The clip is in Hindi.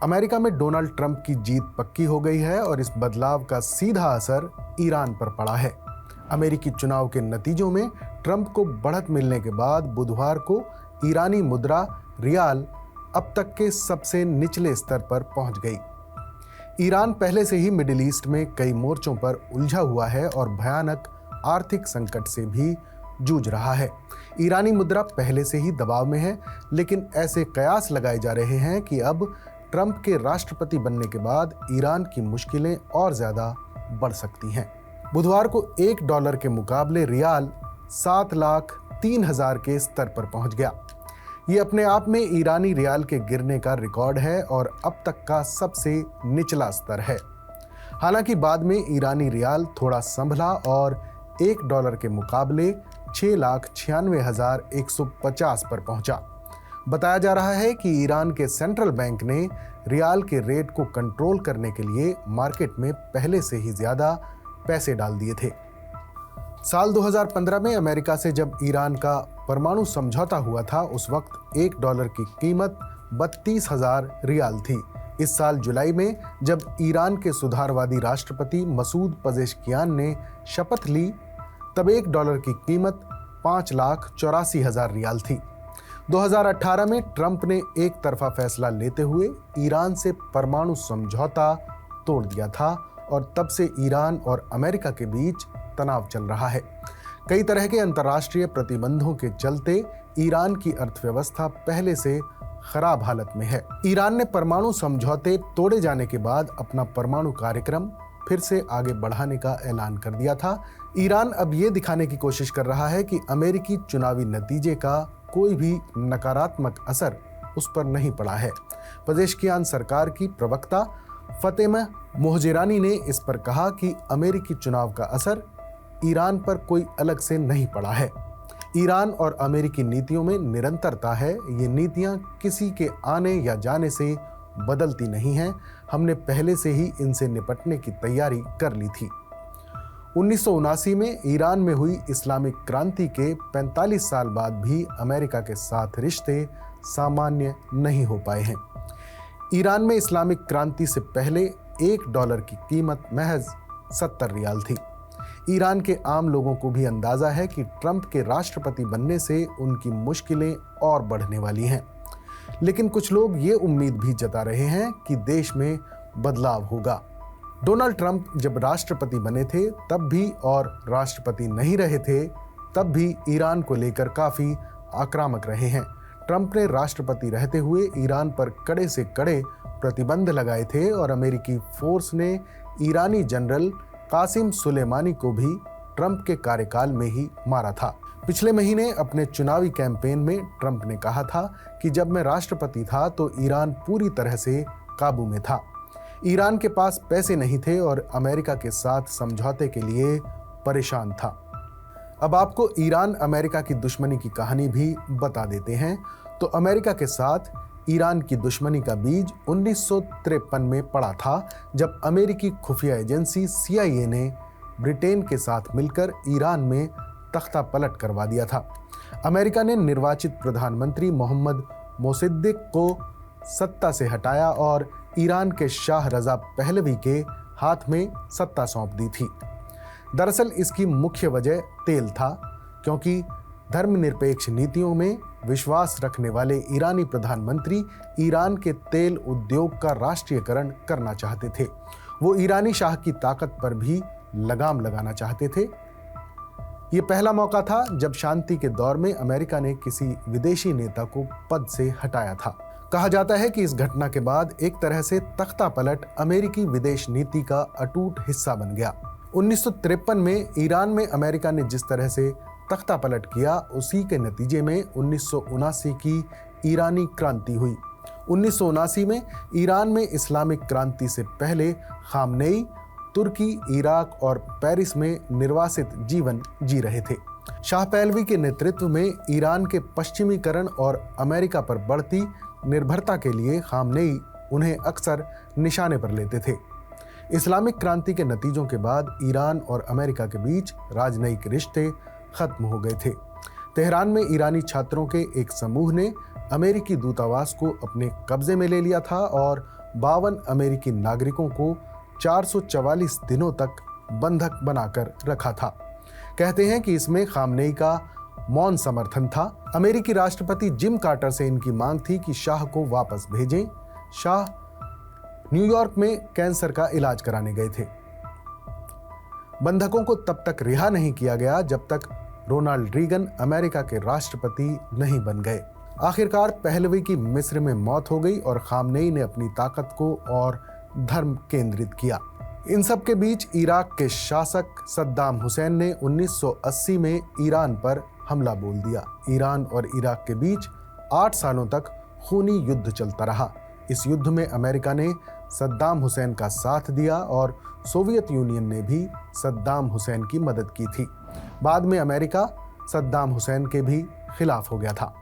अमेरिका में डोनाल्ड ट्रंप की जीत पक्की हो गई है और इस बदलाव का सीधा असर ईरान पर पड़ा है। अमेरिकी चुनाव के नतीजों में ट्रंप को बढ़त मिलने के बाद बुधवार को ईरानी मुद्रा रियाल अब तक के सबसे निचले स्तर पर पहुंच गई। ईरान पहले से ही मिडिल ईस्ट में कई मोर्चों पर उलझा हुआ है और भयानक आर्थिक संकट से भी जूझ रहा है। ईरानी मुद्रा पहले से ही दबाव में है, लेकिन ऐसे कयास लगाए जा रहे हैं कि अब ट्रंप के राष्ट्रपति बनने के बाद ईरान की मुश्किलें और ज्यादा बढ़ सकती हैं। बुधवार को $1 के मुकाबले रियाल 7,03,000 के स्तर पर पहुंच गया। ये अपने आप में ईरानी रियाल के गिरने का रिकॉर्ड है और अब तक का सबसे निचला स्तर है। हालांकि बाद में ईरानी रियाल थोड़ा संभला और $1 के मुकाबले 6,96,150 पर पहुंचा। बताया जा रहा है कि ईरान के सेंट्रल बैंक ने रियाल के रेट को कंट्रोल करने के लिए मार्केट में पहले से ही ज्यादा पैसे डाल दिए थे। साल 2015 में अमेरिका से जब ईरान का परमाणु समझौता हुआ था, उस वक्त $1 की कीमत 32,000 रियाल थी। इस साल जुलाई में जब ईरान के सुधारवादी राष्ट्रपति मसूद पजेश्कियान ने शपथ ली, तब $1 की कीमत 5,84,000 रियाल थी। 2018 में ट्रंप ने एक तरफा फैसला लेते हुए ईरान से परमाणु समझौता तोड़ दिया था और तब से ईरान और अमेरिका के बीच तनाव चल रहा है। कई तरह के अंतर्राष्ट्रीय प्रतिबंधों के चलते ईरान की अर्थव्यवस्था पहले से खराब हालत में है। ईरान ने परमाणु समझौते तोड़े जाने के बाद अपना परमाणु कार्यक्रम फिर से आगे बढ़ाने का ऐलान कर दिया था। ईरान अब ये दिखाने की कोशिश कर रहा है कि अमेरिकी चुनावी नतीजे का कोई भी नकारात्मक असर उस पर नहीं पड़ा है। पजेश्कियान सरकार की प्रवक्ता फतेमा मोहजेरानी ने इस पर कहा कि अमेरिकी चुनाव का असर ईरान पर कोई अलग से नहीं पड़ा है। ईरान और अमेरिकी नीतियों में निरंतरता है। ये नीतियां किसी के आने या जाने से बदलती नहीं हैं। हमने पहले से ही इनसे निपटने की तैयारी कर ली थी। 1979 में ईरान में हुई इस्लामिक क्रांति के 45 साल बाद भी अमेरिका के साथ रिश्ते सामान्य नहीं हो पाए हैं। ईरान में इस्लामिक क्रांति से पहले $1 की कीमत महज 70 रियाल थी। ईरान के आम लोगों को भी अंदाजा है कि ट्रंप के राष्ट्रपति बनने से उनकी मुश्किलें और बढ़ने वाली हैं। लेकिन कुछ लोग ये उम्मीद भी जता रहे हैं कि देश में बदलाव होगा। डोनाल्ड ट्रंप जब राष्ट्रपति बने थे तब भी और राष्ट्रपति नहीं रहे थे तब भी ईरान को लेकर काफी आक्रामक रहे हैं। ट्रंप ने राष्ट्रपति रहते हुए ईरान पर कड़े से कड़े प्रतिबंध लगाए थे और अमेरिकी फोर्स ने ईरानी जनरल कासिम सुलेमानी को भी ट्रंप के कार्यकाल में ही मारा था। पिछले महीने अपने चुनावी कैंपेन में ट्रंप ने कहा था कि जब मैं राष्ट्रपति था तो ईरान पूरी तरह से काबू में था। ईरान के पास पैसे नहीं थे और अमेरिका के साथ समझौते के लिए परेशान था। अब आपको ईरान अमेरिका की दुश्मनी की कहानी भी बता देते हैं। तो अमेरिका के साथ ईरान की दुश्मनी का बीज 1953 में पड़ा था, जब अमेरिकी खुफिया एजेंसी CIA ने ब्रिटेन के साथ मिलकर ईरान में तख्ता पलट करवा दिया था। अमेरिका ने निर्वाचित प्रधानमंत्री मोहम्मद मोसद्देक को सत्ता से हटाया और ईरान के शाह रजा पहलवी के हाथ में सत्ता सौंप दी थी। दरअसल इसकी मुख्य वजह तेल था, क्योंकि धर्मनिरपेक्ष नीतियों में विश्वास रखने वाले ईरानी प्रधानमंत्री ईरान के तेल उद्योग का राष्ट्रीयकरण करना चाहते थे। वो ईरानी शाह की ताकत पर भी लगाम लगाना चाहते थे। ये पहला मौका था जब शांति के दौर में अमेरिका ने किसी विदेशी नेता को पद से हटाया था। कहा जाता है कि इस घटना के बाद एक तरह से तख्ता पलट अमेरिकी विदेश नीति का अटूट हिस्सा बन गया। 1953 में ईरान में अमेरिका ने जिस तरह से तख्ता पलट किया, उसी के नतीजे में 1979 की ईरानी क्रांति हुई। 1979 में ईरान में इस्लामिक क्रांति से पहले खामनेई तुर्की, इराक और पेरिस में निर्वासित जीवन जी रहे थे। शाह पहलवी के नेतृत्व में ईरान के पश्चिमीकरण और अमेरिका पर बढ़ती निर्भरता के लिए खामनेई उन्हें अक्सर निशाने पर लेते थे। इस्लामिक क्रांति के नतीजों के बाद ईरान और अमेरिका के बीच राजनयिक रिश्ते खत्म हो गए थे। तेहरान में ईरानी छात्रों के एक समूह ने अमेरिकी दूतावास को अपने कब्जे में ले लिया था और 52 अमेरिकी नागरिकों को 444 दिनों तक बंधक बनाकर रखा था। कहते हैं कि इसमें खामनेई का मौन समर्थन था। अमेरिकी राष्ट्रपति जिम कार्टर से इनकी मांग थी कि शाह को वापस भेजें। शाह न्यूयॉर्क में कैंसर का इलाज कराने गए थे। बंधकों को तब तक रिहा नहीं किया गया जब तक रोनाल्ड रीगन अमेरिका के राष्ट्रपति नहीं बन गए। आखिरकार पहलवी की मिस्र में मौत हो गई और खामनेई ने अपनी ताकत को और धर्म केंद्रित किया। इन सब के बीच इराक के शासक सद्दाम हुसैन ने 1980 में ईरान पर हमला बोल दिया। ईरान और इराक के बीच 8 सालों तक खूनी युद्ध चलता रहा। इस युद्ध में अमेरिका ने सद्दाम हुसैन का साथ दिया और सोवियत यूनियन ने भी सद्दाम हुसैन की मदद की थी। बाद में अमेरिका सद्दाम हुसैन के भी खिलाफ हो गया था।